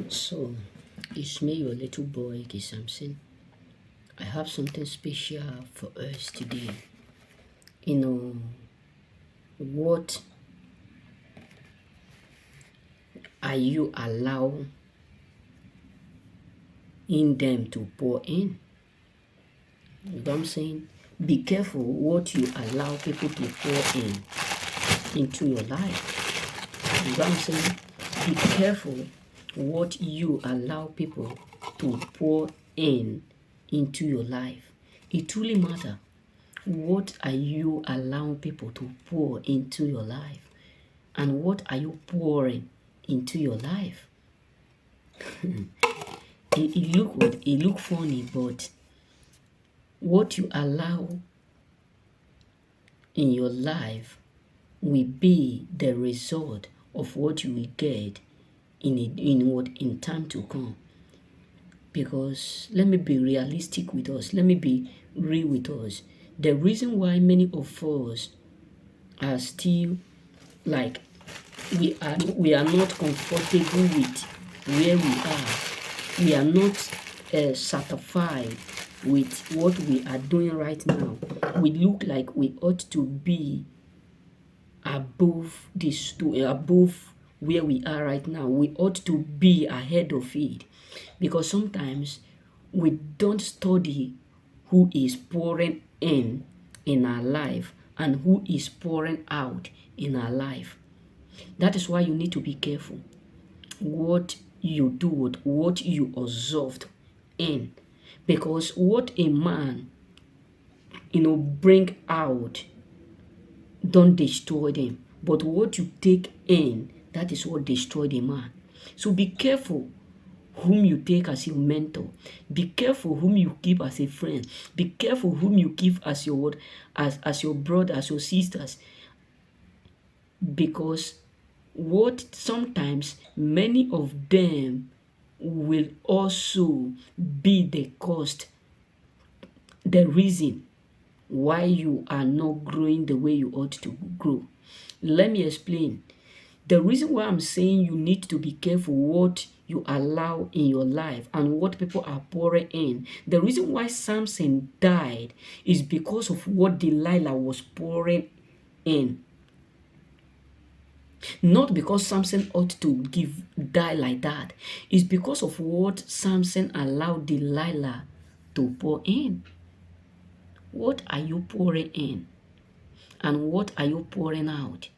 So, it's me, your little boy, Samson. I have something special for us today. You know, what are you allowing them to pour in? You know what I'm saying? Be careful what you allow people to pour into your life. You know what I'm saying? Be careful what you allow people to pour into your life. It truly matters. What are you allowing people to pour into your life? And what are you pouring into your life? It look funny, but what you allow in your life will be the result of what you will get in time to come. Because let me be realistic with us. Let me be real with us. The reason why many of us are still like we are not comfortable with where we are. We are not satisfied with what we are doing right now. We look like we ought to be above above where we are right now. We ought to be ahead of it, because sometimes we don't study who is pouring in our life and who is pouring out in our life. That is why you need to be careful what you do, what you observed in, because what a man bring out don't destroy them, but what you take in, that is what destroy the man. So be careful whom you take as your mentor. Be careful whom you keep as a friend. Be careful whom you keep as your what, as your brother, as your sisters, because what sometimes many of them will also be the cost, the reason why you are not growing the way you ought to grow. Let me explain. The reason why I'm saying you need to be careful what you allow in your life and what people are pouring in. The reason why Samson died is because of what Delilah was pouring in. Not because Samson ought to die like that. It's because of what Samson allowed Delilah to pour in. What are you pouring in? And what are you pouring out?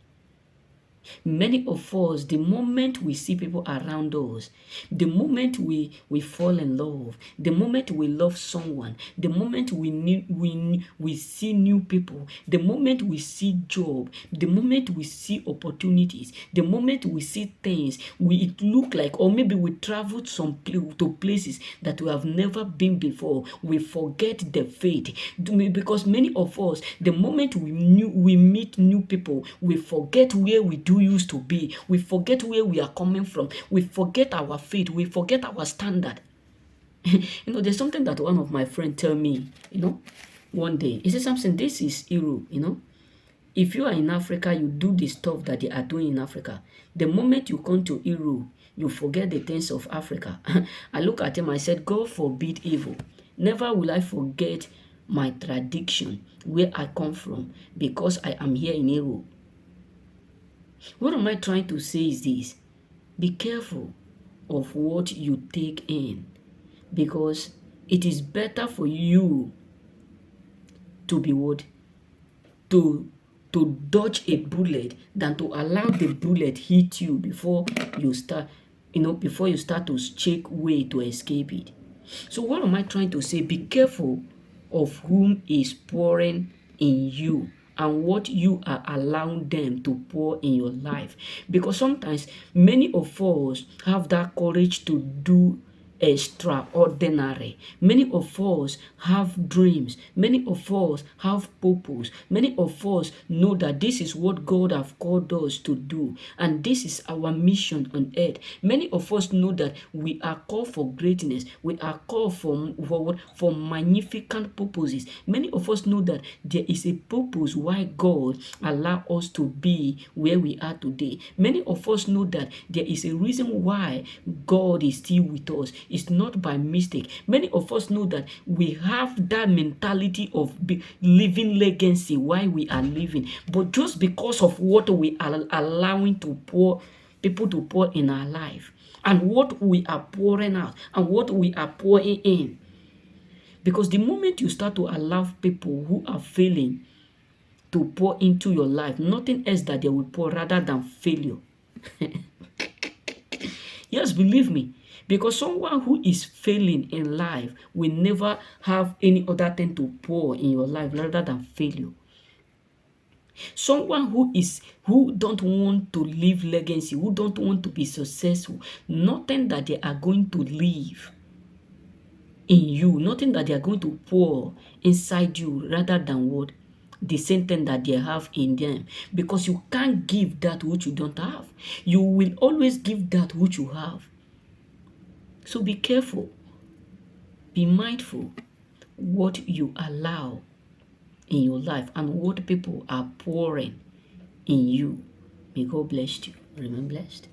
Many of us, the moment we see people around us, the moment we fall in love, the moment we love someone, the moment we see new people, the moment we see job, the moment we see opportunities, the moment we see things, it look like, or maybe we traveled to places that we have never been before. We forget the faith, because many of us, the moment we meet new people, we forget where we do used to be. We forget where we are coming from. We forget our faith. We forget our standard. There's something that one of my friends tell me, one day. He said, something, this is Europe, If you are in Africa, you do the stuff that they are doing in Africa. The moment you come to Europe, you forget the things of Africa. I look at him, I said, God forbid evil. Never will I forget my tradition, where I come from, because I am here in Europe. What am I trying to say is this: be careful of what you take in, because it is better for you to be what? To dodge a bullet than to allow the bullet hit you before you start, before you start to check way to escape it. So what am I trying to say? Be careful of whom is pouring in you and what you are allowing them to pour in your life. Because sometimes many of us have that courage to do extraordinary. Many of us have dreams. Many of us have purpose. Many of us know that this is what God have called us to do, and this is our mission on earth. Many of us know that we are called for greatness. We are called for magnificent purposes. Many of us know that there is a purpose why God allow us to be where we are today. Many of us know that there is a reason why God is still with us. It's not by mistake. Many of us know that we have that mentality of living legacy while we are living, but just because of what we are allowing to pour people to pour in our life, and what we are pouring out, and what we are pouring in. Because the moment you start to allow people who are failing to pour into your life, nothing else that they will pour rather than failure. Yes, believe me. Because someone who is failing in life will never have any other thing to pour in your life rather than failure. Someone who don't want to leave legacy, who don't want to be successful, nothing that they are going to leave in you, nothing that they are going to pour inside you rather than what? The same thing that they have in them. Because you can't give that which you don't have. You will always give that which you have. So be careful. Be mindful what you allow in your life and what people are pouring in you. May God bless you. Remain blessed.